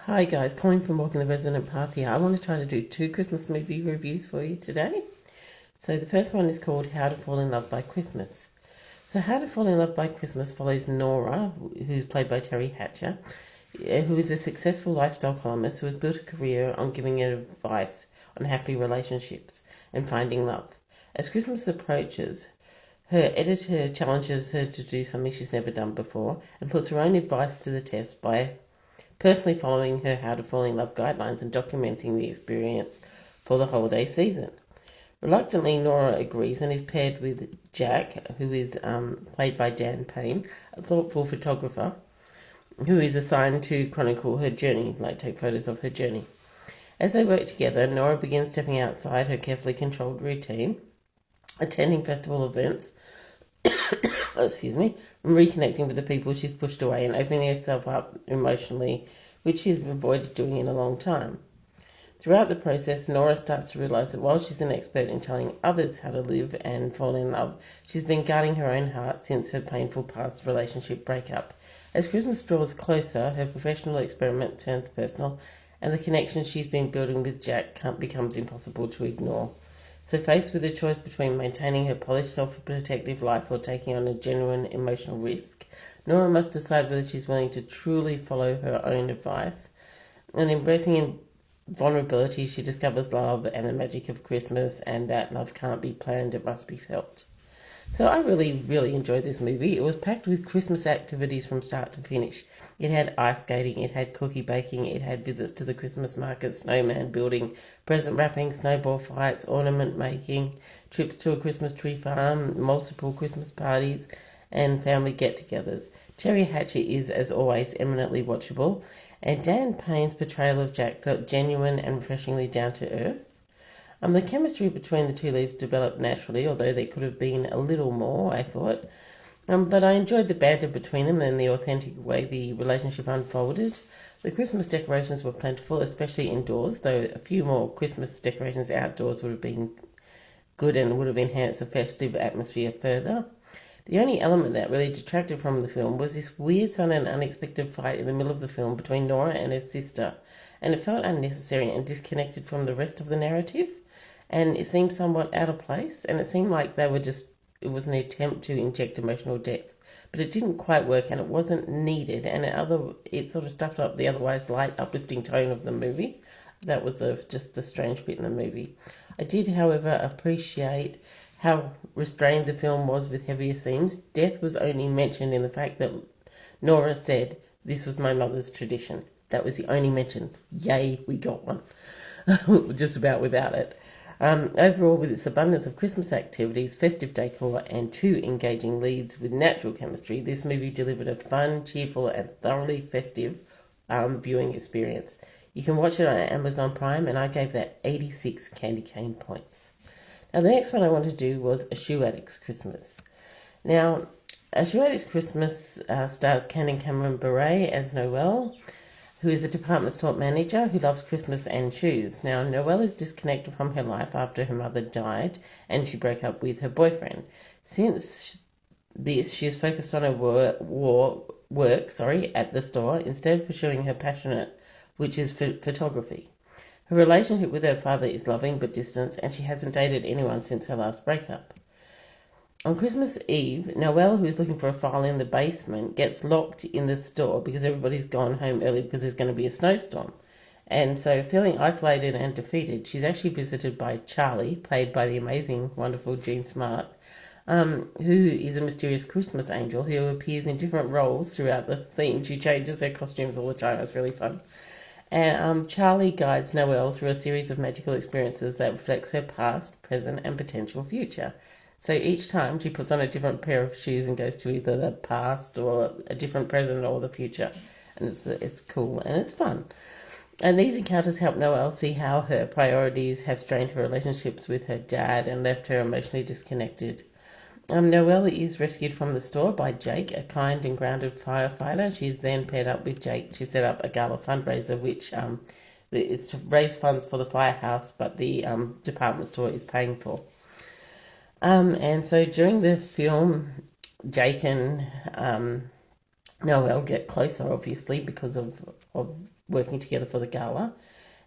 Hi guys, calling from Walking the Resident Path here. I want to try to do 2 Christmas movie reviews for you today. So the first one is called How to Fall in Love by Christmas. So How to Fall in Love by Christmas follows Nora, who's played by Teri Hatcher, who is a successful lifestyle columnist who has built a career on giving advice on happy relationships and finding love. As Christmas approaches, her editor challenges her to do something she's never done before and puts her own advice to the test by personally following her How to Fall in Love guidelines and documenting the experience for the holiday season. Reluctantly, Nora agrees and is paired with Jack, who is played by Dan Payne, a thoughtful photographer, who is assigned to chronicle her journey, like take photos of her journey. As they work together, Nora begins stepping outside her carefully controlled routine, attending festival events, and reconnecting with the people she's pushed away and opening herself up emotionally, which she's avoided doing in a long time. Throughout the process, Nora starts to realise that while she's an expert in telling others how to live and fall in love, she's been guarding her own heart since her painful past relationship breakup. As Christmas draws closer, her professional experiment turns personal, and the connection she's been building with Jack becomes impossible to ignore. So faced with a choice between maintaining her polished self-protective life or taking on a genuine emotional risk, Nora must decide whether she's willing to truly follow her own advice. And embracing vulnerability, she discovers love and the magic of Christmas, and that love can't be planned, it must be felt. So I really enjoyed this movie. It was packed with Christmas activities from start to finish. It had ice skating, it had cookie baking, it had visits to the Christmas market, snowman building, present wrapping, snowball fights, ornament making, trips to a Christmas tree farm, multiple Christmas parties, and family get-togethers. Teri Hatcher is, as always, eminently watchable, and Dan Payne's portrayal of Jack felt genuine and refreshingly down-to-earth. The chemistry between the two leads developed naturally, although there could have been a little more, I thought. But I enjoyed the banter between them and the authentic way the relationship unfolded. The Christmas decorations were plentiful, especially indoors, though a few more Christmas decorations outdoors would have been good and would have enhanced the festive atmosphere further. The only element that really detracted from the film was this weird, sudden and unexpected fight in the middle of the film between Nora and her sister, and it felt unnecessary and disconnected from the rest of the narrative, and it seemed somewhat out of place, and it seemed like it was an attempt to inject emotional depth, but it didn't quite work and it wasn't needed, and it sort of stuffed up the otherwise light, uplifting tone of the movie. That was just a strange bit in the movie. I did, however, appreciate how restrained the film was with heavier themes. Death was only mentioned in the fact that Nora said, "This was my mother's tradition." That was the only mention. Yay, we got one. Just about without it. Overall, with its abundance of Christmas activities, festive decor, and 2 engaging leads with natural chemistry, this movie delivered a fun, cheerful, and thoroughly festive viewing experience. You can watch it on Amazon Prime, and I gave that 86 candy cane points. Now, the next one I wanted to do was A Shoe Addicts Christmas. Now, A Shoe Addicts Christmas stars Cameron Bure as Noelle, who is a department store manager who loves Christmas and shoes. Now, Noelle is disconnected from her life after her mother died and she broke up with her boyfriend. Since this, she is focused on her work at the store instead of pursuing her passion, which is photography. Her relationship with her father is loving but distant, and she hasn't dated anyone since her last breakup. On Christmas Eve, Noelle, who is looking for a file in the basement, gets locked in the store because everybody's gone home early because there's going to be a snowstorm. And so, feeling isolated and defeated, she's actually visited by Charlie, played by the amazing, wonderful Jean Smart, who is a mysterious Christmas angel who appears in different roles throughout the theme. She changes her costumes all the time. It's really fun. And Charlie guides Noelle through a series of magical experiences that reflects her past, present, and potential future. So each time she puts on a different pair of shoes and goes to either the past or a different present or the future. And it's cool and it's fun. And these encounters help Noelle see how her priorities have strained her relationships with her dad and left her emotionally disconnected. Noelle is rescued from the store by Jake, a kind and grounded firefighter. She's then paired up with Jake to set up a gala fundraiser, which is to raise funds for the firehouse, but the department store is paying for. And so during the film, Jake and Noel get closer, obviously, because of working together for the gala.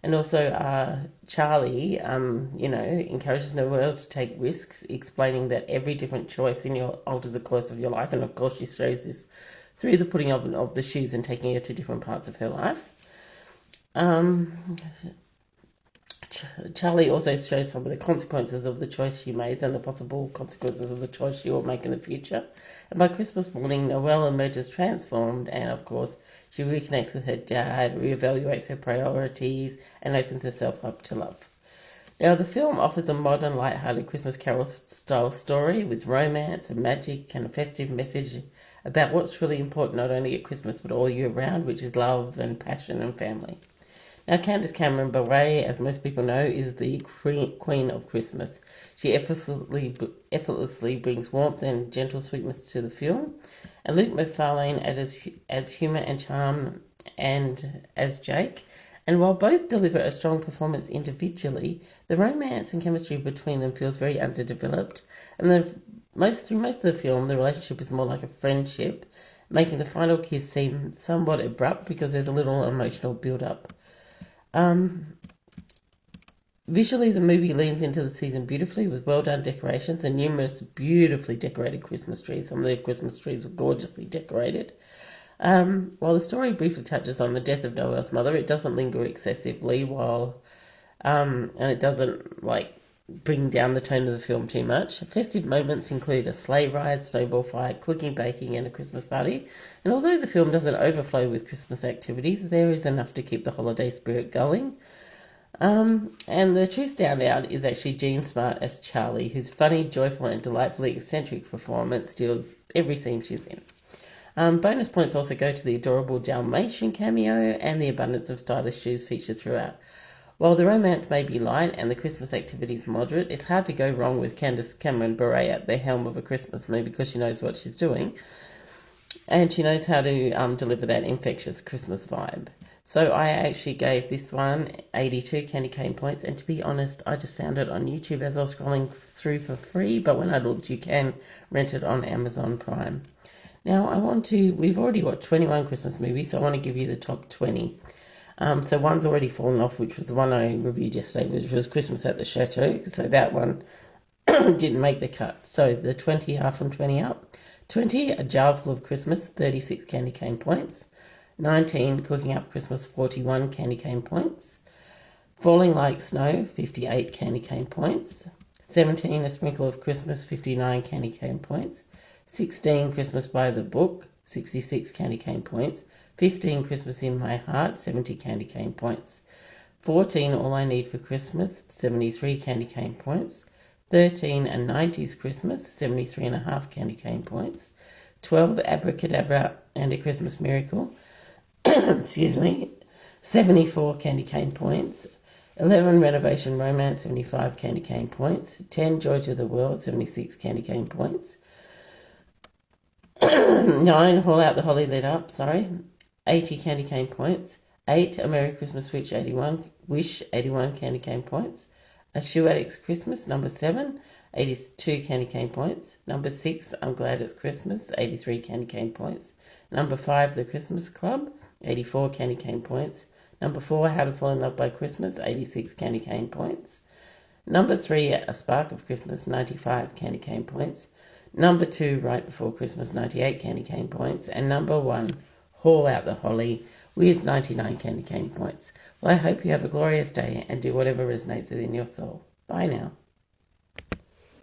And also, Charlie, encourages Noel to take risks, explaining that every different choice in your alters the course of your life. And of course, she shows this through the putting of the shoes and taking her to different parts of her life. Charlie also shows some of the consequences of the choice she made and the possible consequences of the choice she will make in the future. And by Christmas morning, Noelle emerges transformed, and of course, she reconnects with her dad, reevaluates her priorities, and opens herself up to love. Now, the film offers a modern, light-hearted Christmas Carol-style story with romance and magic and a festive message about what's really important not only at Christmas but all year round, which is love and passion and family. Now, Candice Cameron Bure, as most people know, is the queen of Christmas. She effortlessly brings warmth and gentle sweetness to the film. And Luke McFarlane adds humour and charm and as Jake. And while both deliver a strong performance individually, the romance and chemistry between them feels very underdeveloped. And through most of the film, the relationship is more like a friendship, making the final kiss seem somewhat abrupt because there's a little emotional build-up. Visually, the movie leans into the season beautifully with well-done decorations and numerous beautifully decorated Christmas trees. Some of the Christmas trees were gorgeously decorated. While the story briefly touches on the death of Noelle's mother, it doesn't linger excessively and it doesn't bring down the tone of the film too much. Festive moments include a sleigh ride, snowball fight, cooking, baking, and a Christmas party. And although the film doesn't overflow with Christmas activities, there is enough to keep the holiday spirit going. And the true standout is actually Jean Smart as Charlie, whose funny, joyful, and delightfully eccentric performance steals every scene she's in. Bonus points also go to the adorable Dalmatian cameo and the abundance of stylish shoes featured throughout. While the romance may be light and the Christmas activities moderate, it's hard to go wrong with Candice Cameron Bure at the helm of a Christmas movie because she knows what she's doing. And she knows how to deliver that infectious Christmas vibe. So I actually gave this one 82 candy cane points. And to be honest, I just found it on YouTube as I was scrolling through for free. But when I looked, you can rent it on Amazon Prime. Now, we've already watched 21 Christmas movies, so I want to give you the top 20. So one's already fallen off, which was the one I reviewed yesterday, which was Christmas at the Chateau. So that one didn't make the cut. So the 20 are from 20 up. 20, A Jar Full of Christmas, 36 candy cane points. 19, Cooking Up Christmas, 41 candy cane points. Falling Like Snow, 58 candy cane points. 17, A Sprinkle of Christmas, 59 candy cane points. 16, Christmas by the Book, 66 candy cane points. 15, Christmas in My Heart, 70 candy cane points. 14, All I Need for Christmas, 73 candy cane points. 13, A 90s Christmas, 73.5 candy cane points. 12, Abracadabra and a Christmas Miracle, 74 candy cane points. 11, Renovation Romance, 75 candy cane points. 10, George of the World, 76 candy cane points. 9, Haul Out the Holly Lit Up, 80 candy cane points. 8, A Merry Christmas Wish, 81 candy cane points. A Shoe Addicts Christmas, number 7, 82 candy cane points. Number 6, I'm Glad It's Christmas, 83 candy cane points. Number 5, The Christmas Club, 84 candy cane points. Number 4, How to Fall in Love by Christmas, 86 candy cane points. Number 3, A Spark of Christmas, 95 candy cane points. Number 2, Right Before Christmas, 98 candy cane points. And number 1, Haul Out the Holly, with 99 candy cane points. Well, I hope you have a glorious day and do whatever resonates within your soul. Bye now.